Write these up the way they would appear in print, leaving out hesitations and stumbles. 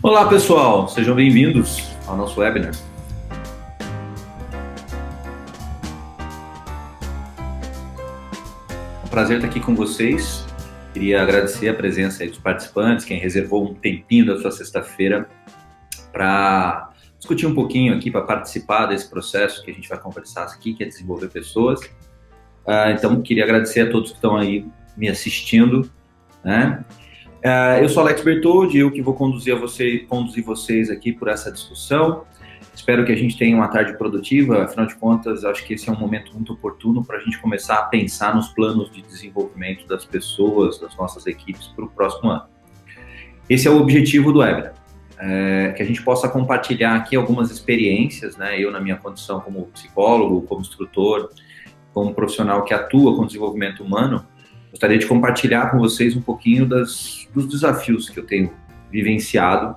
Olá pessoal, sejam bem-vindos ao nosso webinar. É um prazer estar aqui com vocês. Queria agradecer a presença aí dos participantes, quem reservou um tempinho da sua sexta-feira para discutir um pouquinho aqui, para participar desse processo que a gente vai conversar aqui, que é desenvolver pessoas. Então, queria agradecer a todos que estão aí me assistindo, né? Eu sou Alex Bertoldi, eu que vou conduzir vocês aqui por essa discussão. Espero que a gente tenha uma tarde produtiva, afinal de contas, acho que esse é um momento muito oportuno para a gente começar a pensar nos planos de desenvolvimento das pessoas, das nossas equipes para o próximo ano. Esse é o objetivo do webinar, que a gente possa compartilhar aqui algumas experiências, né? Eu na minha condição como psicólogo, como instrutor, como profissional que atua com desenvolvimento humano, gostaria de compartilhar com vocês um pouquinho dos desafios que eu tenho vivenciado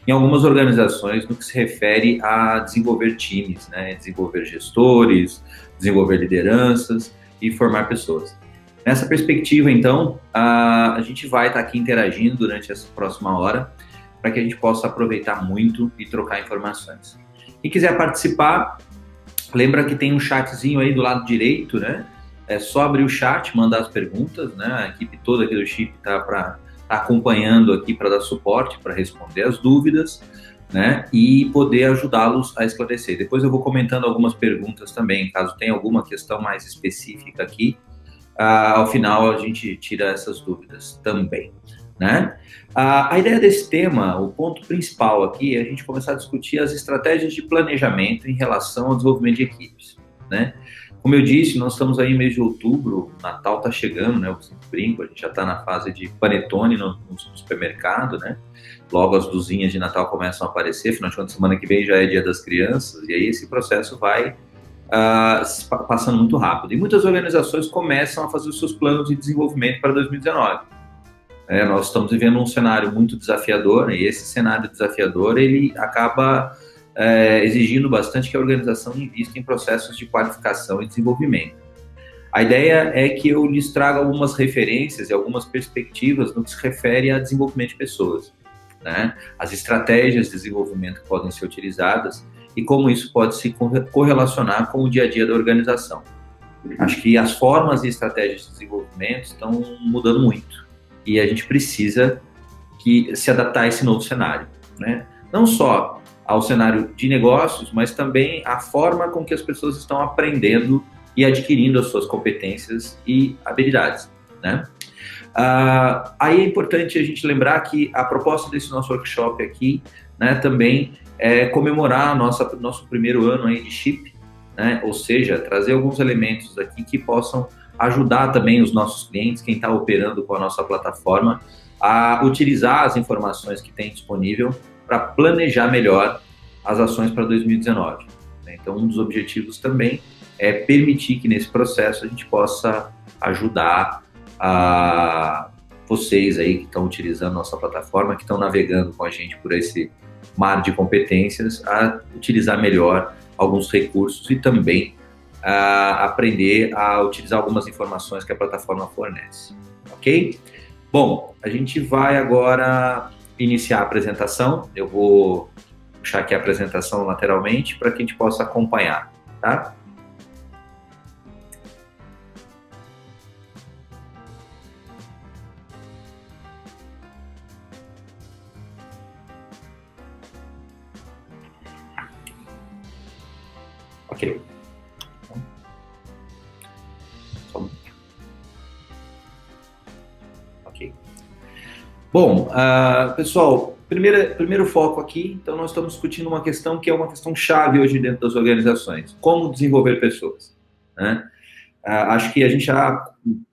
em algumas organizações no que se refere a desenvolver times, né? Desenvolver gestores, desenvolver lideranças e formar pessoas. Nessa perspectiva, então, a gente vai estar aqui interagindo durante essa próxima hora para que a gente possa aproveitar muito e trocar informações. Quem quiser participar, lembra que tem um chatzinho aí do lado direito, né? É só abrir o chat, mandar as perguntas, né? A equipe toda aqui do Chip está acompanhando aqui para dar suporte, para responder as dúvidas, né? E poder ajudá-los a esclarecer. Depois eu vou comentando algumas perguntas também, caso tenha alguma questão mais específica aqui. Ao final a gente tira essas dúvidas também, né? A ideia desse tema, o ponto principal aqui, é a gente começar a discutir as estratégias de planejamento em relação ao desenvolvimento de equipes, né? Como eu disse, nós estamos aí em mês de outubro, o Natal está chegando, né? Eu sempre brinco, a gente já está na fase de panetone no supermercado, né? Logo as luzinhas de Natal começam a aparecer, afinal de contas, semana que vem já é Dia das Crianças, e aí esse processo vai passando muito rápido. E muitas organizações começam a fazer os seus planos de desenvolvimento para 2019. Nós estamos vivendo um cenário muito desafiador, né? E esse cenário desafiador, ele acaba exigindo bastante que a organização invista em processos de qualificação e desenvolvimento. A ideia é que eu lhes traga algumas referências e algumas perspectivas no que se refere a desenvolvimento de pessoas, né? As estratégias de desenvolvimento que podem ser utilizadas e como isso pode se correlacionar com o dia a dia da organização. Acho que as formas e estratégias de desenvolvimento estão mudando muito e a gente precisa se adaptar a esse novo cenário, né? Não só ao cenário de negócios, mas também a forma com que as pessoas estão aprendendo e adquirindo as suas competências e habilidades, né? Aí é importante a gente lembrar que a proposta desse nosso workshop aqui, né, também é comemorar nosso primeiro ano aí de Chip, né? Ou seja, trazer alguns elementos aqui que possam ajudar também os nossos clientes, quem está operando com a nossa plataforma, a utilizar as informações que tem disponível para planejar melhor as ações para 2019. Então, um dos objetivos também é permitir que nesse processo a gente possa ajudar vocês aí que estão utilizando nossa plataforma, que estão navegando com a gente por esse mar de competências, a utilizar melhor alguns recursos e também aprender a utilizar algumas informações que a plataforma fornece. Ok? Bom, a gente vai agora iniciar a apresentação. Eu vou puxar aqui a apresentação lateralmente para que a gente possa acompanhar, tá? Ok. Ok. Bom, pessoal, primeiro foco aqui, então nós estamos discutindo uma questão que é uma questão chave hoje dentro das organizações, como desenvolver pessoas, né? Acho que a gente já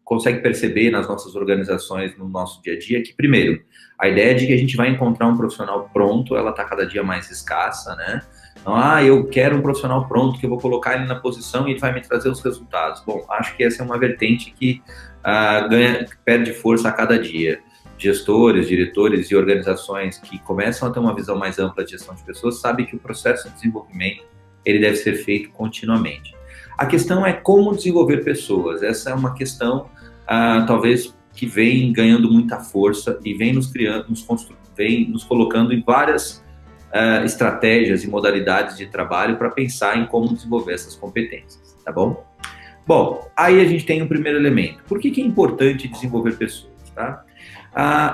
consegue perceber nas nossas organizações, no nosso dia a dia, que primeiro, a ideia de que a gente vai encontrar um profissional pronto, ela está cada dia mais escassa, né? Então, eu quero um profissional pronto, que eu vou colocar ele na posição e ele vai me trazer os resultados. Bom, acho que essa é uma vertente que perde força a cada dia. Gestores, diretores e organizações que começam a ter uma visão mais ampla de gestão de pessoas sabem que o processo de desenvolvimento ele deve ser feito continuamente. A questão é como desenvolver pessoas. Essa é uma questão, talvez, que vem ganhando muita força e vem vem nos colocando em várias estratégias e modalidades de trabalho para pensar em como desenvolver essas competências, tá bom? Bom, aí a gente tem o primeiro elemento. Por que é importante desenvolver pessoas, tá?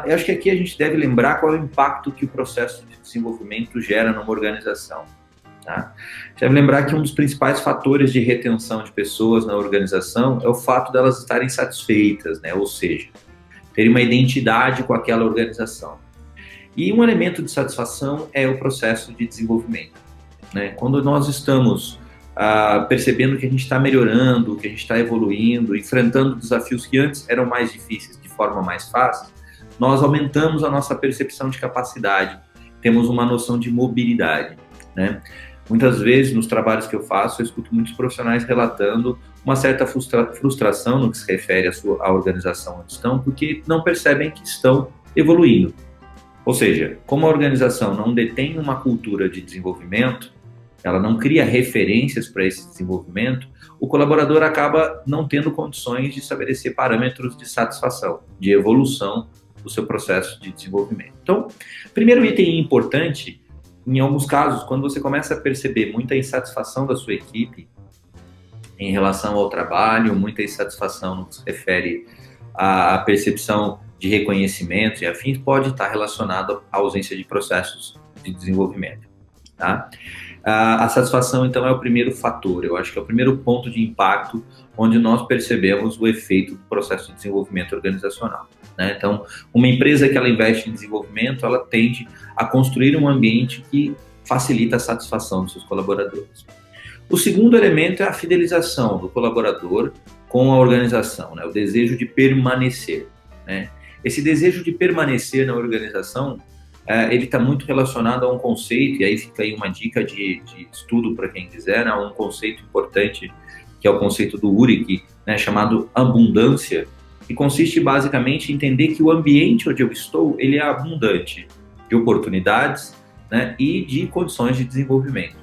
Eu acho que aqui a gente deve lembrar qual é o impacto que o processo de desenvolvimento gera numa organização. Tá? Deve lembrar que um dos principais fatores de retenção de pessoas na organização é o fato delas estarem satisfeitas, né? Ou seja, terem uma identidade com aquela organização. E um elemento de satisfação é o processo de desenvolvimento, né? Quando nós estamos percebendo que a gente está melhorando, que a gente está evoluindo, enfrentando desafios que antes eram mais difíceis de forma mais fácil, nós aumentamos a nossa percepção de capacidade, temos uma noção de mobilidade, né? Muitas vezes, nos trabalhos que eu faço, eu escuto muitos profissionais relatando uma certa frustração no que se refere à organização onde estão, porque não percebem que estão evoluindo. Ou seja, como a organização não detém uma cultura de desenvolvimento, ela não cria referências para esse desenvolvimento, o colaborador acaba não tendo condições de estabelecer parâmetros de satisfação, de evolução do seu processo de desenvolvimento. Então, primeiro item importante, em alguns casos, quando você começa a perceber muita insatisfação da sua equipe em relação ao trabalho, muita insatisfação no que se refere à percepção de reconhecimento e afins, pode estar relacionado à ausência de processos de desenvolvimento, tá? A satisfação, então, é o primeiro fator, eu acho que é o primeiro ponto de impacto onde nós percebemos o efeito do processo de desenvolvimento organizacional, né? Então, uma empresa que ela investe em desenvolvimento, ela tende a construir um ambiente que facilita a satisfação dos seus colaboradores. O segundo elemento é a fidelização do colaborador com a organização, né? O desejo de permanecer, né? Esse desejo de permanecer na organização, ele está muito relacionado a um conceito, e aí fica aí uma dica de estudo para quem quiser, né? Um conceito importante, que é o conceito do Uhrig, né? Chamado abundância, que consiste basicamente em entender que o ambiente onde eu estou, ele é abundante de oportunidades, né? E de condições de desenvolvimento.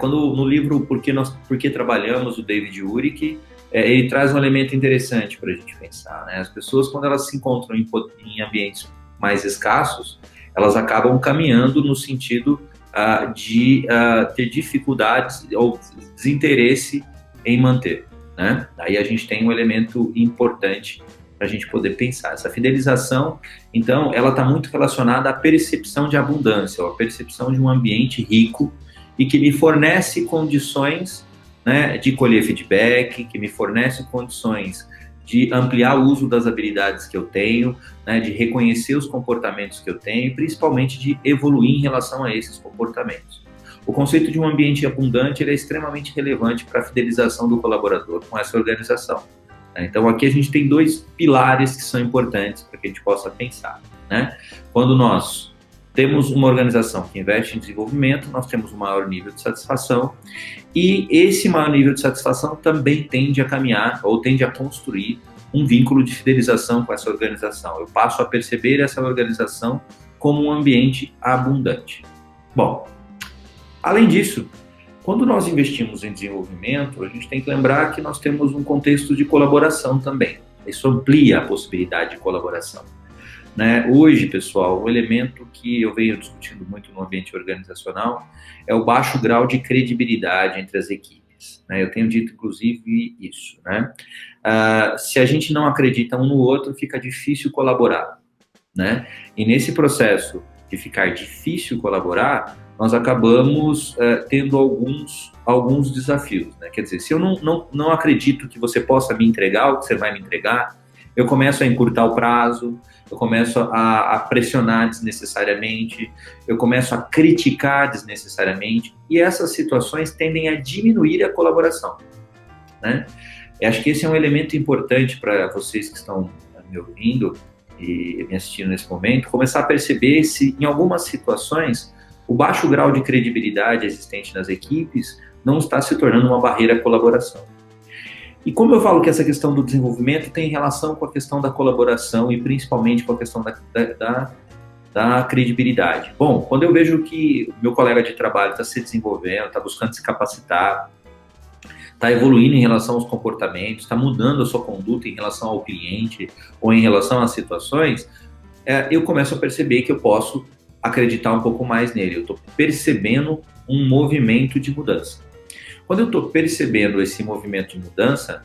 Quando no livro Por que Trabalhamos, do David Uhrig, ele traz um elemento interessante para a gente pensar, né? As pessoas, quando elas se encontram em ambientes mais escassos, elas acabam caminhando no sentido de ter dificuldades ou desinteresse em manter, né? Aí a gente tem um elemento importante para a gente poder pensar. Essa fidelização, então, ela está muito relacionada à percepção de abundância, ou à percepção de um ambiente rico e que me fornece condições, né, de colher feedback, que me fornece condições de ampliar o uso das habilidades que eu tenho, né, de reconhecer os comportamentos que eu tenho e principalmente de evoluir em relação a esses comportamentos. O conceito de um ambiente abundante ele é extremamente relevante para a fidelização do colaborador com essa organização, né? Então aqui a gente tem dois pilares que são importantes para que a gente possa pensar, né? Quando nós temos uma organização que investe em desenvolvimento, nós temos um maior nível de satisfação e esse maior nível de satisfação também tende a caminhar ou tende a construir um vínculo de fidelização com essa organização. Eu passo a perceber essa organização como um ambiente abundante. Bom, além disso, quando nós investimos em desenvolvimento, a gente tem que lembrar que nós temos um contexto de colaboração também. Isso amplia a possibilidade de colaboração, né? Hoje, pessoal, o elemento que eu venho discutindo muito no ambiente organizacional é o baixo grau de credibilidade entre as equipes, né? Eu tenho dito, inclusive, isso, né? Se a gente não acredita um no outro, fica difícil colaborar, né? E nesse processo de ficar difícil colaborar, nós acabamos tendo alguns desafios, né? Quer dizer, se eu não acredito que você possa me entregar o que você vai me entregar, eu começo a encurtar o prazo, eu começo a pressionar desnecessariamente, eu começo a criticar desnecessariamente, e essas situações tendem a diminuir a colaboração, né? Eu acho que esse é um elemento importante para vocês que estão me ouvindo e me assistindo nesse momento, começar a perceber se, em algumas situações, o baixo grau de credibilidade existente nas equipes não está se tornando uma barreira à colaboração. E como eu falo que essa questão do desenvolvimento tem relação com a questão da colaboração e principalmente com a questão da credibilidade. Bom, quando eu vejo que o meu colega de trabalho está se desenvolvendo, está buscando se capacitar, está evoluindo em relação aos comportamentos, está mudando a sua conduta em relação ao cliente ou em relação às situações, eu começo a perceber que eu posso acreditar um pouco mais nele. Eu estou percebendo um movimento de mudança. Quando eu estou percebendo esse movimento de mudança,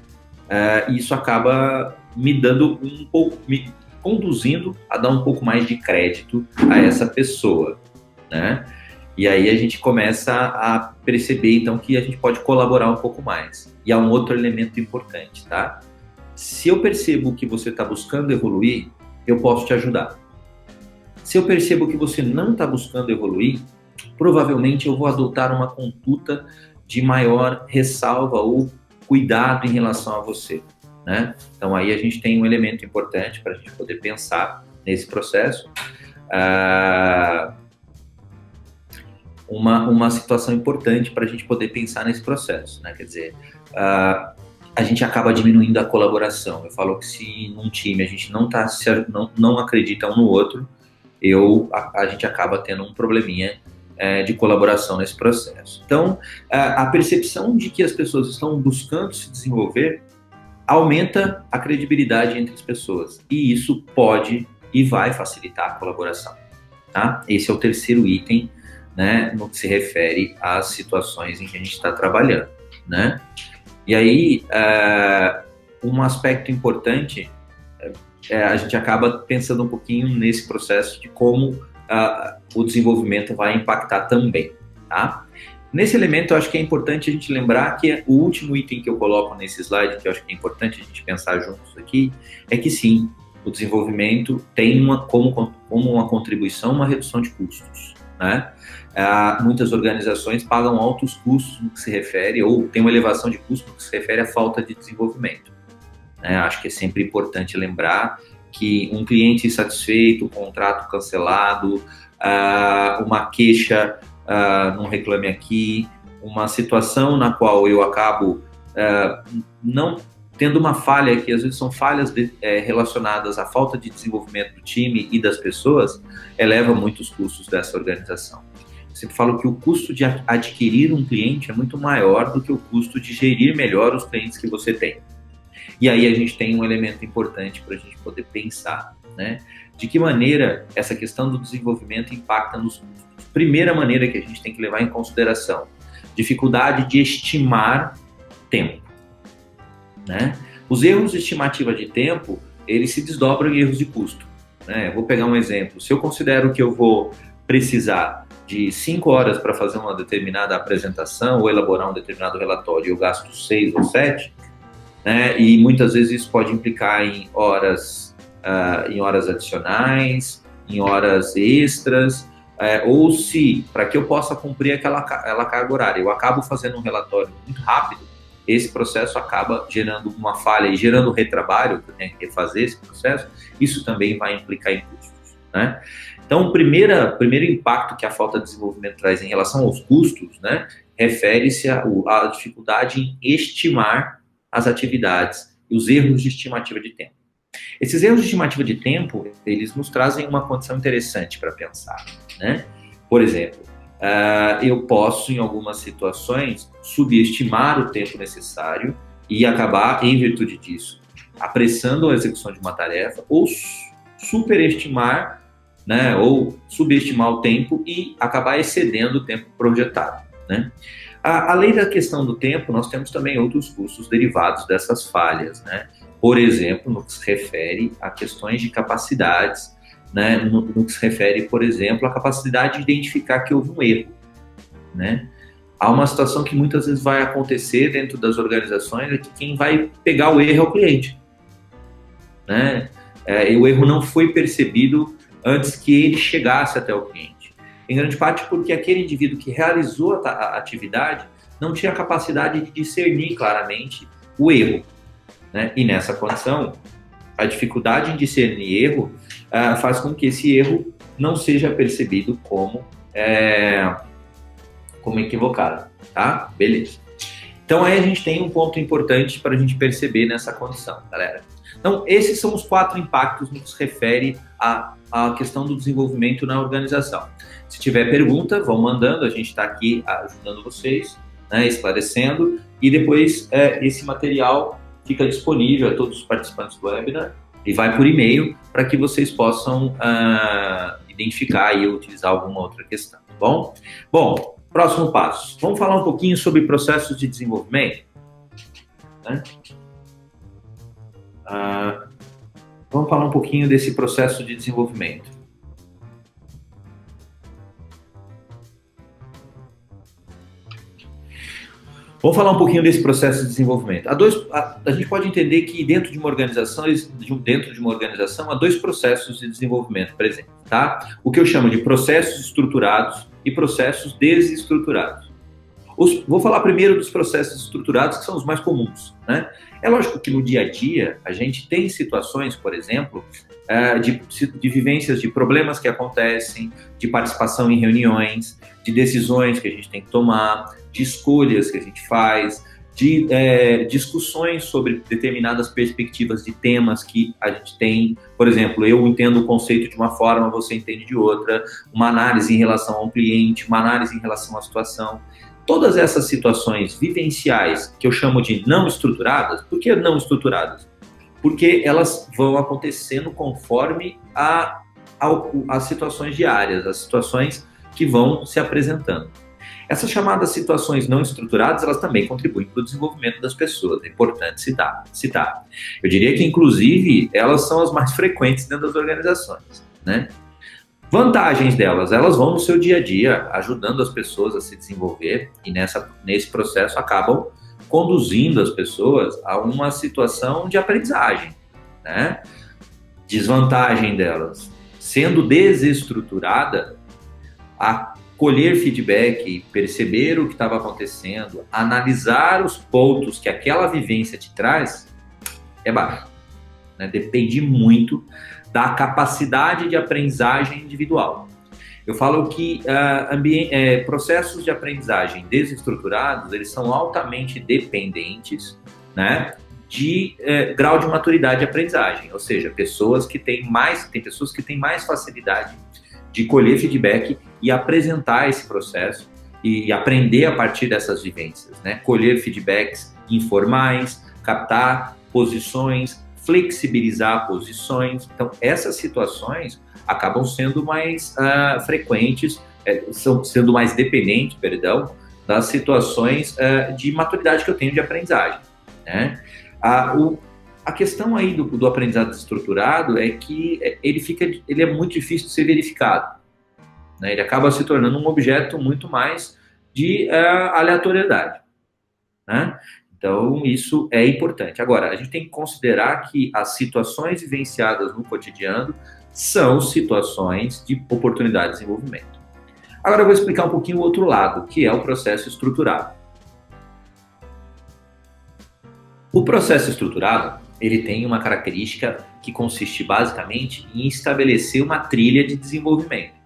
isso acaba me dando um pouco, me conduzindo a dar um pouco mais de crédito a essa pessoa, né? E aí a gente começa a perceber, então, que a gente pode colaborar um pouco mais. E há um outro elemento importante, tá? Se eu percebo que você está buscando evoluir, eu posso te ajudar. Se eu percebo que você não está buscando evoluir, provavelmente eu vou adotar uma conduta de maior ressalva ou cuidado em relação a você, né? Então aí a gente tem um elemento importante para a gente poder pensar nesse processo. Uma situação importante para a gente poder pensar nesse processo, né? Quer dizer, a gente acaba diminuindo a colaboração. Eu falo que se num time a gente não acredita um no outro, a gente acaba tendo um probleminha de colaboração nesse processo. Então, a percepção de que as pessoas estão buscando se desenvolver aumenta a credibilidade entre as pessoas. E isso pode e vai facilitar a colaboração. Tá? Esse é o terceiro item, né, no que se refere às situações em que a gente está trabalhando, né? E aí, um aspecto importante, a gente acaba pensando um pouquinho nesse processo de como o desenvolvimento vai impactar também, tá? Nesse elemento, eu acho que é importante a gente lembrar que o último item que eu coloco nesse slide, que eu acho que é importante a gente pensar juntos aqui, é que sim, o desenvolvimento tem como uma contribuição, uma redução de custos, né? Muitas organizações pagam altos custos no que se refere, ou tem uma elevação de custo no que se refere à falta de desenvolvimento. Acho que é sempre importante lembrar que um cliente insatisfeito, um contrato cancelado, uma queixa num Reclame Aqui, uma situação na qual eu acabo não tendo uma falha, que às vezes são falhas relacionadas à falta de desenvolvimento do time e das pessoas, eleva muito os custos dessa organização. Eu sempre falo que o custo de adquirir um cliente é muito maior do que o custo de gerir melhor os clientes que você tem. E aí a gente tem um elemento importante para a gente poder pensar, né? De que maneira essa questão do desenvolvimento impacta nos custos. Primeira maneira que a gente tem que levar em consideração, dificuldade de estimar tempo, né? Os erros de estimativa de tempo, eles se desdobram em erros de custo, né? Eu vou pegar um exemplo. Se eu considero que eu vou precisar de 5 horas para fazer uma determinada apresentação ou elaborar um determinado relatório e eu gasto 6 ou 7, né? E muitas vezes isso pode implicar em horas adicionais, em horas extras, ou se, para que eu possa cumprir aquela carga horária, eu acabo fazendo um relatório muito rápido, esse processo acaba gerando uma falha e gerando retrabalho, que eu tenho que refazer esse processo, isso também vai implicar em custos, né? Então, o primeiro impacto que a falta de desenvolvimento traz em relação aos custos, né, refere-se à dificuldade em estimar as atividades e os erros de estimativa de tempo. Esses erros de estimativa de tempo, eles nos trazem uma condição interessante para pensar, né? Por exemplo, eu posso, em algumas situações, subestimar o tempo necessário e acabar, em virtude disso, apressando a execução de uma tarefa, ou superestimar, né, ou subestimar o tempo e acabar excedendo o tempo projetado, né? Além da questão do tempo, nós temos também outros custos derivados dessas falhas, né? Por exemplo, no que se refere a questões de capacidades, né? No que se refere, por exemplo, à capacidade de identificar que houve um erro, né? Há uma situação que muitas vezes vai acontecer dentro das organizações, é que quem vai pegar o erro é o cliente, né? E o erro não foi percebido antes que ele chegasse até o cliente. Em grande parte porque aquele indivíduo que realizou a atividade não tinha a capacidade de discernir claramente o erro, né? E nessa condição, a dificuldade em discernir erro faz com que esse erro não seja percebido como equivocado, tá? Beleza. Então aí a gente tem um ponto importante para a gente perceber nessa condição, galera. Então esses são os 4 impactos no que se refere à questão do desenvolvimento na organização. Se tiver pergunta, vão mandando, a gente está aqui ajudando vocês, né, esclarecendo, e depois esse material fica disponível a todos os participantes do webinar e vai por e-mail para que vocês possam identificar e utilizar alguma outra questão, tá bom? Bom, próximo passo. Vamos falar um pouquinho sobre processos de desenvolvimento, né? Vamos falar um pouquinho desse processo de desenvolvimento. Vamos falar um pouquinho desse processo de desenvolvimento. A gente pode entender que dentro de uma organização há dois processos de desenvolvimento presentes, tá? O que eu chamo de processos estruturados e processos desestruturados. Vou falar primeiro dos processos estruturados, que são os mais comuns, né? É lógico que no dia a dia a gente tem situações, por exemplo, de vivências de problemas que acontecem, de participação em reuniões, de decisões que a gente tem que tomar, de escolhas que a gente faz, de discussões sobre determinadas perspectivas de temas que a gente tem. Por exemplo, eu entendo o conceito de uma forma, você entende de outra, uma análise em relação a um cliente, uma análise em relação à situação. Todas essas situações vivenciais, que eu chamo de não estruturadas, por que não estruturadas? Porque elas vão acontecendo conforme as situações diárias, as situações que vão se apresentando. Essas chamadas situações não estruturadas, elas também contribuem para o desenvolvimento das pessoas, é importante citar. Eu diria que, inclusive, elas são as mais frequentes dentro das organizações, né? Vantagens delas, elas vão no seu dia a dia, ajudando as pessoas a se desenvolver e nesse processo acabam conduzindo as pessoas a uma situação de aprendizagem, né? Desvantagem delas, sendo desestruturada, a colher feedback, perceber o que estava acontecendo, analisar os pontos que aquela vivência te traz, é baixo, né? Depende muito da capacidade de aprendizagem individual. Eu falo que processos de aprendizagem desestruturados, eles são altamente dependentes, né, de grau de maturidade de aprendizagem, ou seja, tem pessoas que têm mais facilidade de colher feedback e apresentar esse processo e aprender a partir dessas vivências, né? Colher feedbacks informais, captar posições, flexibilizar posições. Então, essas situações acabam sendo mais frequentes, sendo mais dependentes, das situações de maturidade que eu tenho de aprendizagem, né? A questão aí do aprendizado estruturado é que ele é muito difícil de ser verificado, né? Ele acaba se tornando um objeto muito mais de aleatoriedade, né? Então, isso é importante. Agora, a gente tem que considerar que as situações vivenciadas no cotidiano são situações de oportunidade de desenvolvimento. Agora, eu vou explicar um pouquinho o outro lado, que é o processo estruturado. O processo estruturado, ele tem uma característica que consiste basicamente em estabelecer uma trilha de desenvolvimento.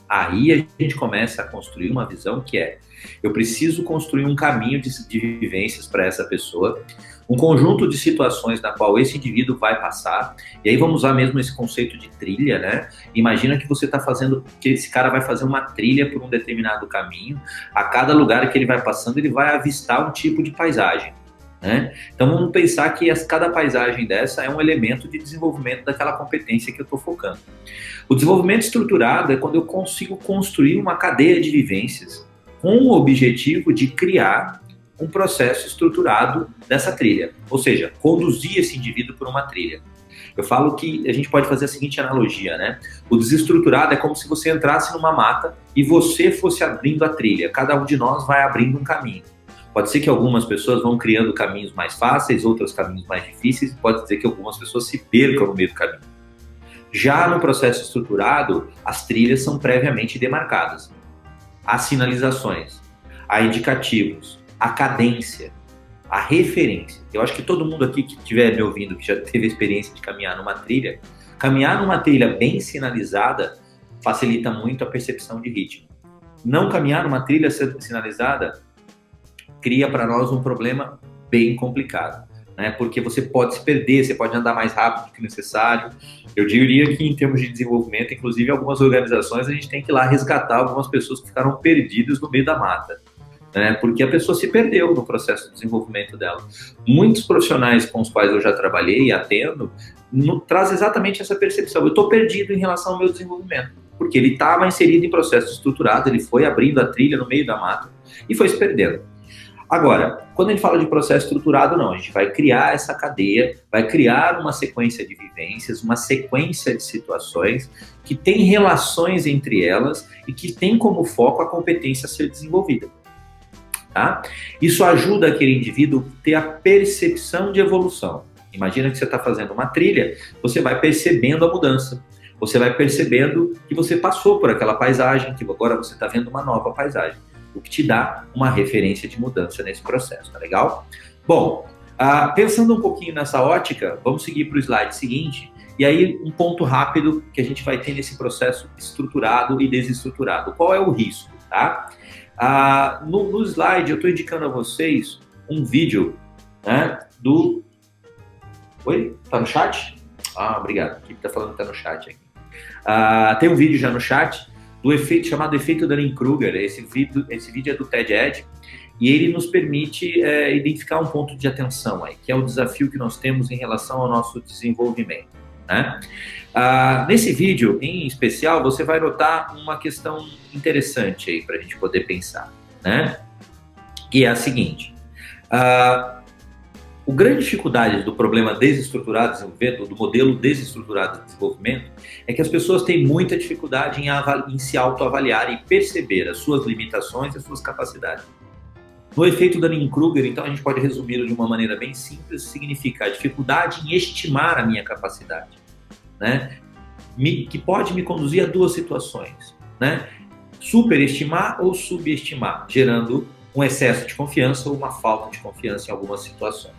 Aí a gente começa a construir uma visão que eu preciso construir um caminho de vivências para essa pessoa, um conjunto de situações na qual esse indivíduo vai passar, e aí vamos usar mesmo esse conceito de trilha, né? Imagina que que esse cara vai fazer uma trilha por um determinado caminho, a cada lugar que ele vai passando, ele vai avistar um tipo de paisagem, né? Então vamos pensar que cada paisagem dessa é um elemento de desenvolvimento daquela competência que eu estou focando. O desenvolvimento estruturado é quando eu consigo construir uma cadeia de vivências com o objetivo de criar um processo estruturado dessa trilha, ou seja, conduzir esse indivíduo por uma trilha. Eu falo que a gente pode fazer a seguinte analogia, né? O desestruturado é como se você entrasse numa mata e você fosse abrindo a trilha. Cada um de nós vai abrindo um caminho. Pode ser que algumas pessoas vão criando caminhos mais fáceis, outros caminhos mais difíceis, pode dizer que algumas pessoas se percam no meio do caminho. Já no processo estruturado, as trilhas são previamente demarcadas. Há sinalizações, há indicativos, a cadência, a referência. Eu acho que todo mundo aqui que estiver me ouvindo, que já teve a experiência de caminhar numa trilha bem sinalizada facilita muito a percepção de ritmo. Não caminhar numa trilha sinalizada cria para nós um problema bem complicado, né? Porque você pode se perder, você pode andar mais rápido do que necessário. Eu diria que em termos de desenvolvimento, inclusive algumas organizações, a gente tem que ir lá resgatar algumas pessoas que ficaram perdidas no meio da mata. né? Porque a pessoa se perdeu no processo de desenvolvimento dela. Muitos profissionais com os quais eu já trabalhei e atendo traz exatamente essa percepção. Eu estou perdido em relação ao meu desenvolvimento, porque ele estava inserido em processo estruturado, ele foi abrindo a trilha no meio da mata e foi se perdendo. Agora, quando a gente fala de processo estruturado, não, a gente vai criar essa cadeia, vai criar uma sequência de vivências, uma sequência de situações que tem relações entre elas e que tem como foco a competência a ser desenvolvida. Tá? Isso ajuda aquele indivíduo a ter a percepção de evolução. Imagina que você está fazendo uma trilha, você vai percebendo a mudança, você vai percebendo que você passou por aquela paisagem, que agora você está vendo uma nova paisagem, o que te dá uma referência de mudança nesse processo, tá legal? Bom, pensando um pouquinho nessa ótica, vamos seguir para o slide seguinte, e aí um ponto rápido que a gente vai ter nesse processo estruturado e desestruturado. Qual é o risco, tá? No slide eu estou indicando a vocês um vídeo, né, do... Oi? Tá no chat? Obrigado. A equipe tá falando que tá no chat aqui. Tem um vídeo já no chat do efeito chamado efeito Dunning-Kruger. Esse vídeo é do TED Ed e ele nos permite identificar um ponto de atenção aí, que é o desafio que nós temos em relação ao nosso desenvolvimento, né? Nesse vídeo, em especial, você vai notar uma questão interessante aí para a gente poder pensar, né? Que é a seguinte: a grande dificuldade do problema desestruturado de desenvolvimento, do modelo desestruturado de desenvolvimento, é que as pessoas têm muita dificuldade em se autoavaliar e perceber as suas limitações e as suas capacidades. No efeito Dunning-Kruger, então, a gente pode resumi-lo de uma maneira bem simples, significa a dificuldade em estimar a minha capacidade, né? Que pode me conduzir a duas situações, né? Superestimar ou subestimar, gerando um excesso de confiança ou uma falta de confiança em algumas situações.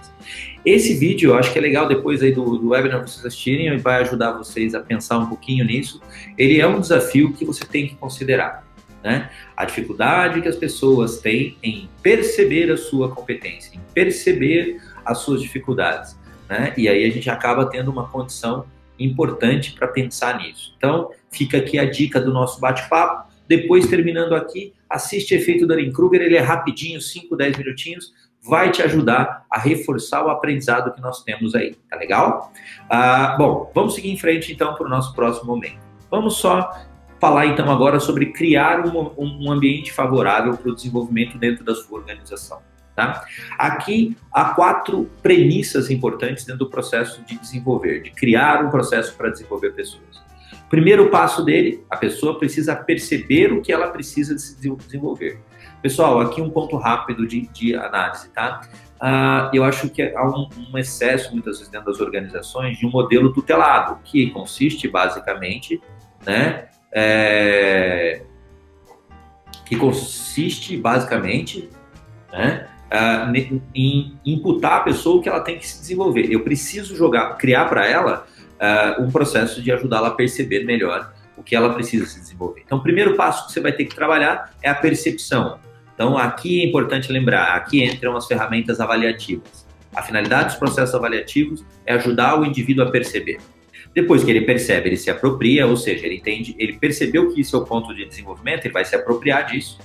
Esse vídeo, eu acho que é legal depois aí do webinar vocês assistirem e vai ajudar vocês a pensar um pouquinho nisso. Ele é um desafio que você tem que considerar, né? A dificuldade que as pessoas têm em perceber a sua competência, em perceber as suas dificuldades, né? E aí a gente acaba tendo uma condição importante para pensar nisso. Então, fica aqui a dica do nosso bate-papo. Depois, terminando aqui, assiste Efeito Dunning-Kruger, ele é rapidinho, 5, 10 minutinhos, vai te ajudar a reforçar o aprendizado que nós temos aí, tá legal? Bom, vamos seguir em frente então para o nosso próximo momento. Vamos só falar então agora sobre criar um ambiente favorável para o desenvolvimento dentro da sua organização, tá? Aqui há 4 premissas importantes dentro do processo de desenvolver, de criar um processo para desenvolver pessoas. Primeiro passo dele, a pessoa precisa perceber o que ela precisa de se desenvolver. Pessoal, aqui um ponto rápido de análise, tá? Eu acho que há um excesso, muitas vezes, dentro das organizações, de um modelo tutelado, que consiste, basicamente, né? Em imputar à pessoa o que ela tem que se desenvolver. Eu preciso criar para ela um processo de ajudá-la a perceber melhor o que ela precisa se desenvolver. Então, o primeiro passo que você vai ter que trabalhar é a percepção. Então, aqui é importante lembrar, aqui entram as ferramentas avaliativas. A finalidade dos processos avaliativos é ajudar o indivíduo a perceber. Depois que ele percebe, ele se apropria, ou seja, ele entende, ele percebeu que isso é o ponto de desenvolvimento, ele vai se apropriar disso,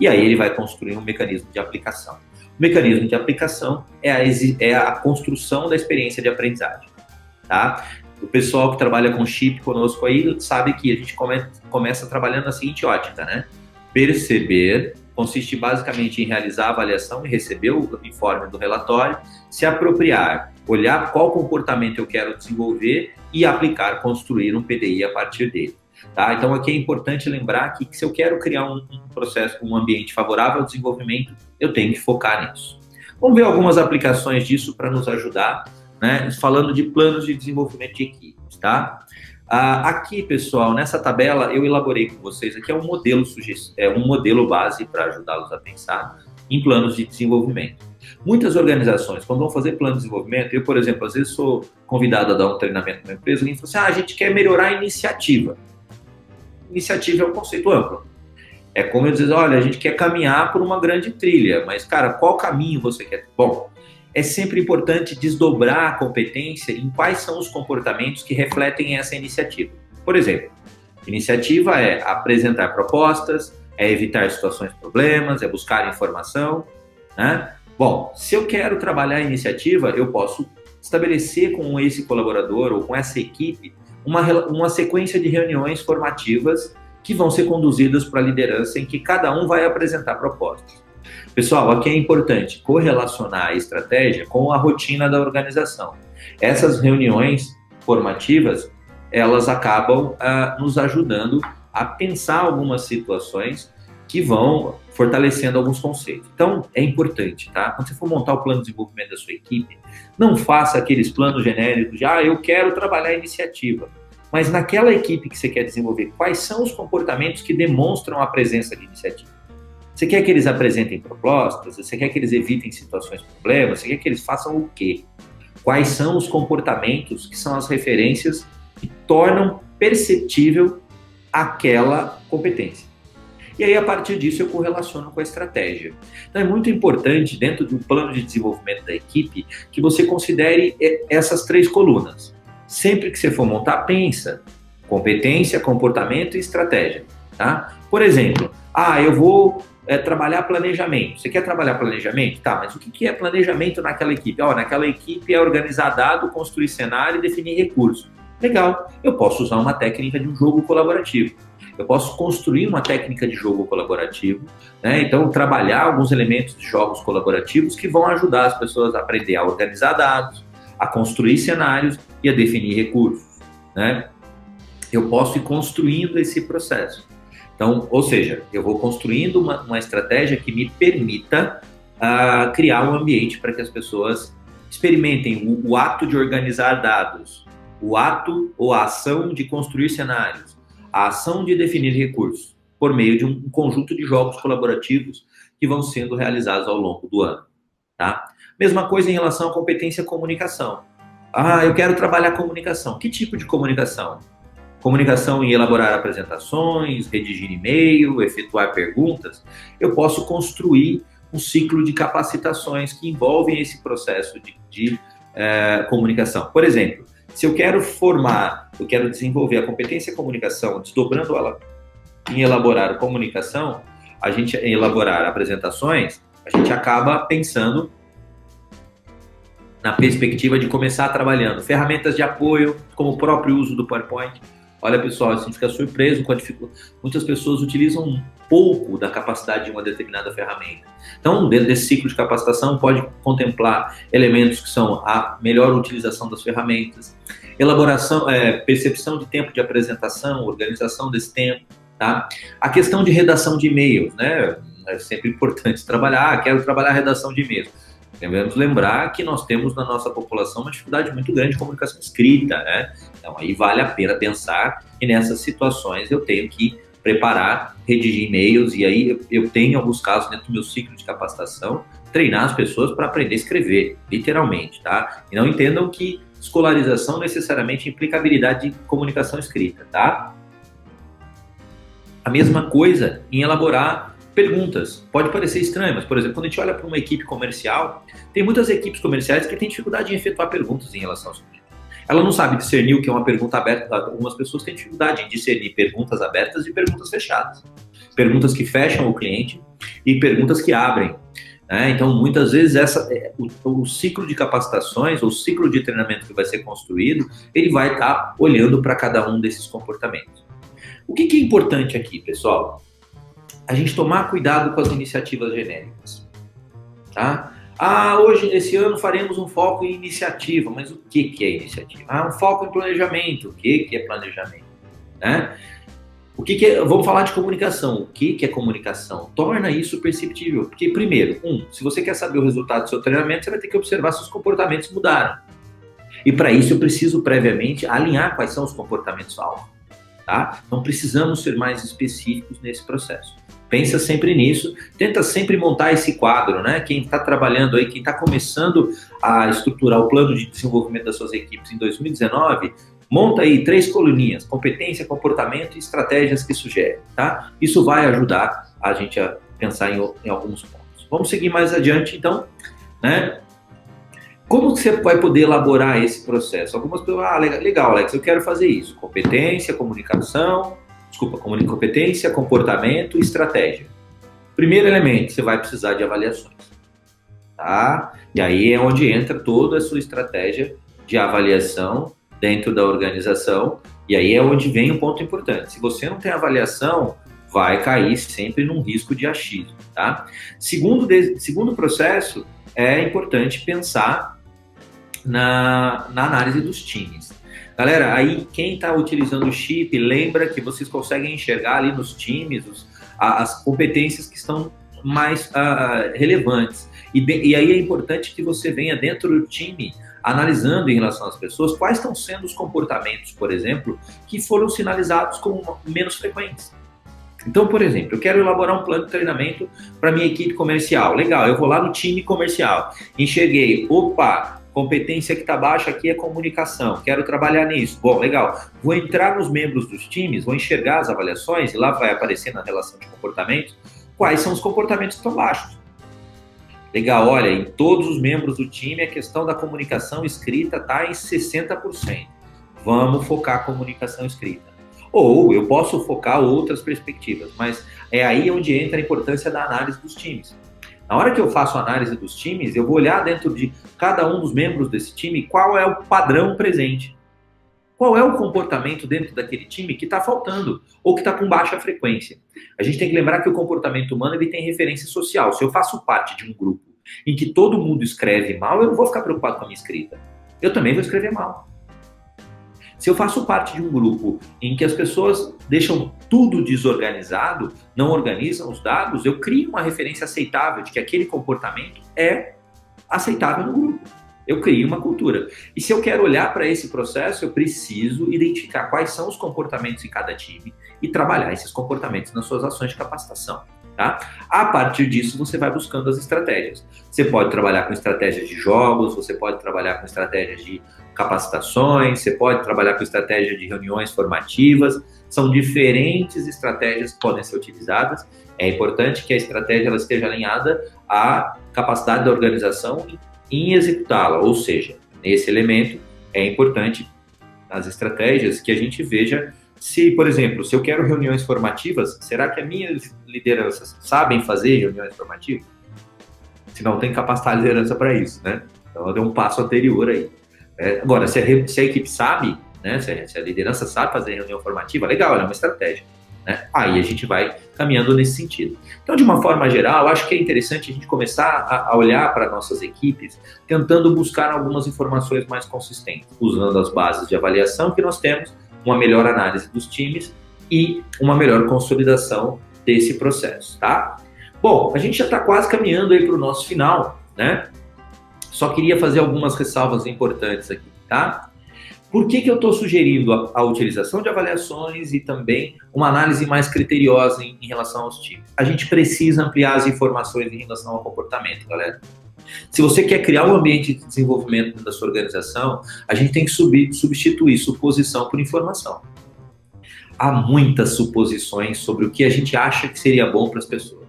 e aí ele vai construir um mecanismo de aplicação. O mecanismo de aplicação é a construção da experiência de aprendizagem, tá? O pessoal que trabalha com chip conosco aí sabe que a gente começa trabalhando na seguinte ótica, né? Perceber consiste basicamente em realizar a avaliação e receber o informe do relatório, se apropriar, olhar qual comportamento eu quero desenvolver e aplicar, construir um PDI a partir dele. Tá? Então aqui é importante lembrar que se eu quero criar um processo, um ambiente favorável ao desenvolvimento, eu tenho que focar nisso. Vamos ver algumas aplicações disso para nos ajudar, né? Falando de planos de desenvolvimento de equipes, tá? Aqui, pessoal, nessa tabela eu elaborei com vocês aqui um modelo base para ajudá-los a pensar em planos de desenvolvimento. Muitas organizações, quando vão fazer plano de desenvolvimento, eu, por exemplo, às vezes sou convidado a dar um treinamento numa empresa, alguém fala assim, a gente quer melhorar a iniciativa. Iniciativa é um conceito amplo. É como eu dizer, olha, a gente quer caminhar por uma grande trilha, mas, cara, qual caminho você quer? Bom, é sempre importante desdobrar a competência em quais são os comportamentos que refletem essa iniciativa. Por exemplo, iniciativa é apresentar propostas, é evitar situações de problemas, é buscar informação, né? Bom, se eu quero trabalhar a iniciativa, eu posso estabelecer com esse colaborador ou com essa equipe uma sequência de reuniões formativas que vão ser conduzidas para a liderança, em que cada um vai apresentar propostas. Pessoal, aqui é importante correlacionar a estratégia com a rotina da organização. Essas reuniões formativas, elas acabam nos ajudando a pensar algumas situações que vão fortalecendo alguns conceitos. Então, é importante, tá? Quando você for montar o plano de desenvolvimento da sua equipe, não faça aqueles planos genéricos de, eu quero trabalhar a iniciativa. Mas naquela equipe que você quer desenvolver, quais são os comportamentos que demonstram a presença de iniciativa? Você quer que eles apresentem propostas? Você quer que eles evitem situações de problemas? Você quer que eles façam o quê? Quais são os comportamentos que são as referências que tornam perceptível aquela competência? E aí, a partir disso, eu correlaciono com a estratégia. Então, é muito importante, dentro do plano de desenvolvimento da equipe, que você considere essas 3 colunas. Sempre que você for montar, pensa competência, comportamento e estratégia. Tá? Por exemplo, eu vou trabalhar planejamento. Você quer trabalhar planejamento? Tá, mas o que é planejamento naquela equipe? Naquela equipe é organizar dado, construir cenário e definir recursos. Legal, eu posso usar uma técnica de um jogo colaborativo. Eu posso construir uma técnica de jogo colaborativo, né? Então, trabalhar alguns elementos de jogos colaborativos que vão ajudar as pessoas a aprender a organizar dados, a construir cenários e a definir recursos, né? Eu posso ir construindo esse processo. Então, ou seja, eu vou construindo uma estratégia que me permita criar um ambiente para que as pessoas experimentem o ato de organizar dados, o ato ou a ação de construir cenários, a ação de definir recursos, por meio de um conjunto de jogos colaborativos que vão sendo realizados ao longo do ano. Tá? Mesma coisa em relação à competência comunicação. Eu quero trabalhar comunicação. Que tipo de comunicação? Comunicação em elaborar apresentações, redigir e-mail, efetuar perguntas. Eu posso construir um ciclo de capacitações que envolvem esse processo de comunicação. Por exemplo, se eu quero eu quero desenvolver a competência comunicação, desdobrando ela em elaborar comunicação, em elaborar apresentações, a gente acaba pensando na perspectiva de começar trabalhando ferramentas de apoio, como o próprio uso do PowerPoint. Olha, pessoal, a gente fica surpreso quando muitas pessoas utilizam um pouco da capacidade de uma determinada ferramenta. Então, dentro desse ciclo de capacitação, pode contemplar elementos que são a melhor utilização das ferramentas, elaboração, percepção de tempo de apresentação, organização desse tempo, tá? A questão de redação de e-mails, né? É sempre importante trabalhar, quero trabalhar a redação de e-mails. Devemos lembrar que nós temos na nossa população uma dificuldade muito grande de comunicação escrita, né? Então, aí vale a pena pensar que nessas situações eu tenho que preparar, redigir e-mails, e aí eu tenho, em alguns casos, dentro do meu ciclo de capacitação, treinar as pessoas para aprender a escrever, literalmente, tá? E não entendam que escolarização necessariamente implica habilidade de comunicação escrita, tá? A mesma coisa em elaborar perguntas. Pode parecer estranho, mas, por exemplo, quando a gente olha para uma equipe comercial, tem muitas equipes comerciais que têm dificuldade em efetuar perguntas em relação aos clientes. Ela não sabe discernir o que é uma pergunta aberta. Algumas pessoas têm dificuldade em discernir perguntas abertas e perguntas fechadas. Perguntas que fecham o cliente e perguntas que abrem. Né? Então, muitas vezes, o ciclo de capacitações, ou o ciclo de treinamento que vai ser construído, ele vai estar olhando para cada um desses comportamentos. O que é importante aqui, pessoal? A gente tomar cuidado com as iniciativas genéricas. Tá? Hoje, esse ano, faremos um foco em iniciativa. Mas o que é iniciativa? Um foco em planejamento. O que é planejamento? Né? Vamos falar de comunicação. O que é comunicação? Torna isso perceptível. Porque, primeiro, se você quer saber o resultado do seu treinamento, você vai ter que observar se os comportamentos mudaram. E, para isso, eu preciso, previamente, alinhar quais são os comportamentos-alvo. Tá? Não precisamos ser mais específicos nesse processo. Pensa sempre nisso, tenta sempre montar esse quadro, né? Quem está trabalhando aí, quem está começando a estruturar o plano de desenvolvimento das suas equipes em 2019, monta aí 3 coluninhas: competência, comportamento e estratégias que sugerem, tá? Isso vai ajudar a gente a pensar em alguns pontos. Vamos seguir mais adiante, então, né? Como você vai poder elaborar esse processo? Algumas pessoas, legal, Alex, eu quero fazer isso. Competência, comunicação, competência, comportamento e estratégia. Primeiro elemento, você vai precisar de avaliações, tá? E aí é onde entra toda a sua estratégia de avaliação dentro da organização, e aí é onde vem um ponto importante. Se você não tem avaliação, vai cair sempre num risco de achismo, tá? Segundo processo, é importante pensar na análise dos times. Galera, aí quem está utilizando o chip, lembra que vocês conseguem enxergar ali nos times as competências que estão mais relevantes. E aí é importante que você venha dentro do time analisando em relação às pessoas quais estão sendo os comportamentos, por exemplo, que foram sinalizados como menos frequentes. Então, por exemplo, eu quero elaborar um plano de treinamento para minha equipe comercial. Legal, eu vou lá no time comercial. Enxerguei, opa, competência que está baixa aqui é comunicação, quero trabalhar nisso. Bom, legal. Vou entrar nos membros dos times, vou enxergar as avaliações e lá vai aparecer na relação de comportamentos quais são os comportamentos que estão baixos. Legal, olha, em todos os membros do time a questão da comunicação escrita está em 60%. Vamos focar a comunicação escrita. Ou eu posso focar outras perspectivas, mas é aí onde entra a importância da análise dos times. Na hora que eu faço a análise dos times, eu vou olhar dentro de cada um dos membros desse time qual é o padrão presente. Qual é o comportamento dentro daquele time que está faltando ou que está com baixa frequência. A gente tem que lembrar que o comportamento humano ele tem referência social. Se eu faço parte de um grupo em que todo mundo escreve mal, eu não vou ficar preocupado com a minha escrita. Eu também vou escrever mal. Se eu faço parte de um grupo em que as pessoas deixam tudo desorganizado, não organizam os dados, eu crio uma referência aceitável de que aquele comportamento é aceitável no grupo. Eu crio uma cultura. E se eu quero olhar para esse processo, eu preciso identificar quais são os comportamentos em cada time e trabalhar esses comportamentos nas suas ações de capacitação. Tá? A partir disso, você vai buscando as estratégias. Você pode trabalhar com estratégias de jogos, você pode trabalhar com estratégias de capacitações, você pode trabalhar com estratégia de reuniões formativas. São diferentes estratégias que podem ser utilizadas. É importante que a estratégia ela esteja alinhada à capacidade da organização em executá-la, ou seja, nesse elemento é importante as estratégias que a gente veja se, por exemplo, se eu quero reuniões formativas, será que as minhas lideranças sabem fazer reuniões formativas? Se não tem capacidade de liderança para isso, né? Então, ela deu um passo anterior aí. Agora, se a equipe sabe, né, se a liderança sabe fazer reunião formativa, legal, é uma estratégia. Né? Aí a gente vai caminhando nesse sentido. Então, de uma forma geral, acho que é interessante a gente começar a olhar para nossas equipes, tentando buscar algumas informações mais consistentes, usando as bases de avaliação que nós temos, uma melhor análise dos times e uma melhor consolidação desse processo, tá? Bom, a gente já está quase caminhando aí para o nosso final, né? Só queria fazer algumas ressalvas importantes aqui, tá? Por que eu estou sugerindo a utilização de avaliações e também uma análise mais criteriosa em relação aos times? A gente precisa ampliar as informações em relação ao comportamento, galera. Se você quer criar um ambiente de desenvolvimento da sua organização, a gente tem que substituir suposição por informação. Há muitas suposições sobre o que a gente acha que seria bom para as pessoas.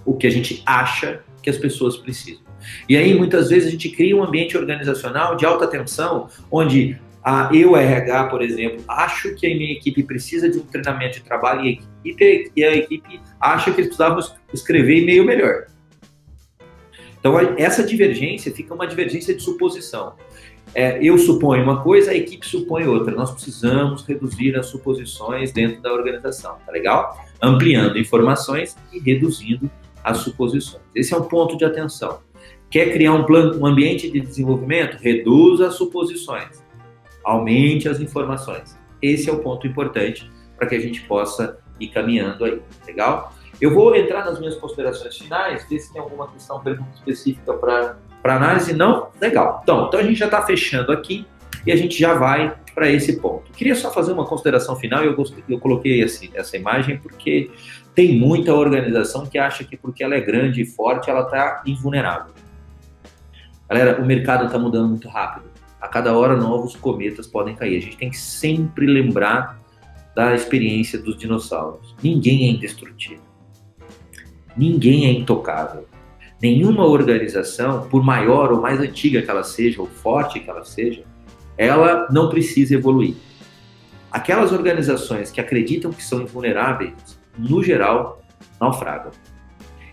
O que a gente acha que as pessoas precisam. E aí, muitas vezes, a gente cria um ambiente organizacional de alta tensão, onde eu, RH, por exemplo, acho que a minha equipe precisa de um treinamento de trabalho e a equipe acha que eles precisavam escrever e-mail melhor. Então, essa divergência fica uma divergência de suposição. Eu suponho uma coisa, a equipe supõe outra. Nós precisamos reduzir as suposições dentro da organização, tá legal? Ampliando informações e reduzindo as suposições. Esse é um ponto de atenção. Quer criar um ambiente de desenvolvimento? Reduza as suposições. Aumente as informações. Esse é o ponto importante para que a gente possa ir caminhando aí, legal? Eu vou entrar nas minhas considerações finais, ver se tem alguma questão, pergunta específica para análise. Não? Legal. Então a gente já está fechando aqui e a gente já vai para esse ponto. Queria só fazer uma consideração final, eu coloquei essa imagem porque tem muita organização que acha que porque ela é grande e forte, ela está invulnerável. Galera, o mercado está mudando muito rápido. A cada hora, novos cometas podem cair. A gente tem que sempre lembrar da experiência dos dinossauros. Ninguém é indestrutível. Ninguém é intocável. Nenhuma organização, por maior ou mais antiga que ela seja, ou forte que ela seja, ela não precisa evoluir. Aquelas organizações que acreditam que são invulneráveis, no geral, naufragam.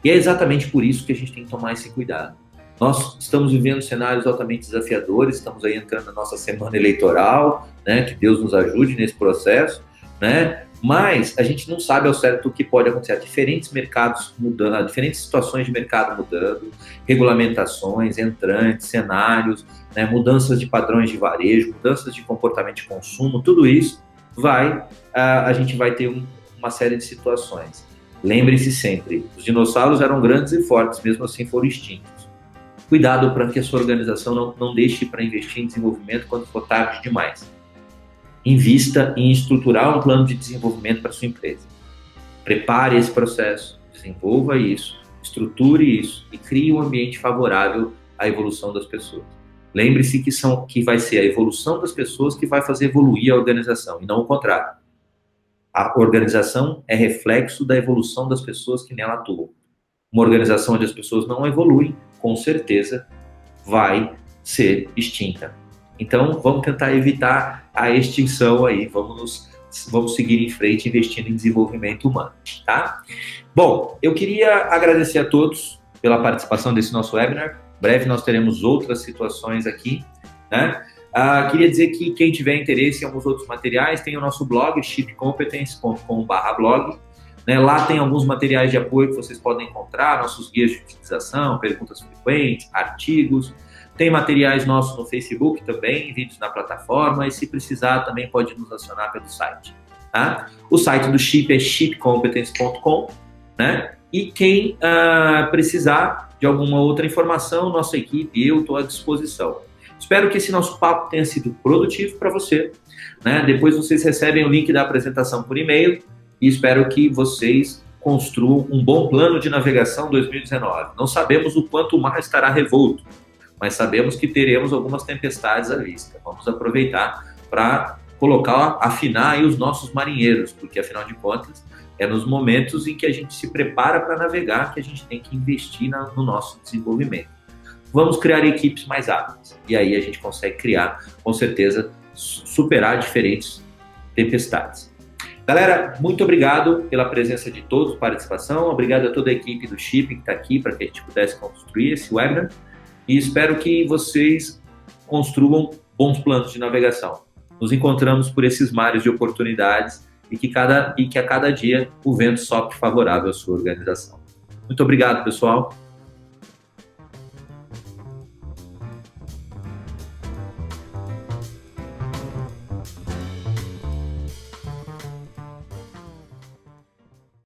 E é exatamente por isso que a gente tem que tomar esse cuidado. Nós estamos vivendo cenários altamente desafiadores, estamos aí entrando na nossa semana eleitoral, né, que Deus nos ajude nesse processo, né, mas a gente não sabe ao certo o que pode acontecer. Há diferentes mercados mudando, há diferentes situações de mercado mudando, regulamentações, entrantes, cenários, né, mudanças de padrões de varejo, mudanças de comportamento de consumo, tudo isso a gente vai ter uma série de situações. Lembre-se sempre, os dinossauros eram grandes e fortes, mesmo assim foram extintos. Cuidado para que a sua organização não deixe para investir em desenvolvimento quando for tarde demais. Invista em estruturar um plano de desenvolvimento para a sua empresa. Prepare esse processo, desenvolva isso, estruture isso e crie um ambiente favorável à evolução das pessoas. Lembre-se que vai ser a evolução das pessoas que vai fazer evoluir a organização, e não o contrário. A organização é reflexo da evolução das pessoas que nela atuam. Uma organização onde as pessoas não evoluem, com certeza, vai ser extinta. Então, vamos tentar evitar a extinção aí, vamos seguir em frente investindo em desenvolvimento humano, tá? Bom, eu queria agradecer a todos pela participação desse nosso webinar. Em breve nós teremos outras situações aqui, né? Queria dizer que quem tiver interesse em alguns outros materiais, tem o nosso blog, shipcompetence.com/blog. Né? Lá tem alguns materiais de apoio que vocês podem encontrar, nossos guias de utilização, perguntas frequentes, artigos. Tem materiais nossos no Facebook também, vídeos na plataforma, e se precisar também pode nos acionar pelo site. Tá? O site do Chip é shipcompetence.com, né? E quem precisar de alguma outra informação, nossa equipe, eu estou à disposição. Espero que esse nosso papo tenha sido produtivo para você, né? Depois vocês recebem o link da apresentação por e-mail e espero que vocês construam um bom plano de navegação 2019. Não sabemos o quanto o mar estará revolto, mas sabemos que teremos algumas tempestades à vista. Vamos aproveitar para afinar aí os nossos marinheiros, porque afinal de contas é nos momentos em que a gente se prepara para navegar que a gente tem que investir no nosso desenvolvimento. Vamos criar equipes mais hábeis. E aí a gente consegue criar, com certeza, superar diferentes tempestades. Galera, muito obrigado pela presença de todos, participação. Obrigado a toda a equipe do Chip que está aqui para que a gente pudesse construir esse webinar. E espero que vocês construam bons planos de navegação. Nos encontramos por esses mares de oportunidades e que a cada dia o vento sopre favorável à sua organização. Muito obrigado, pessoal.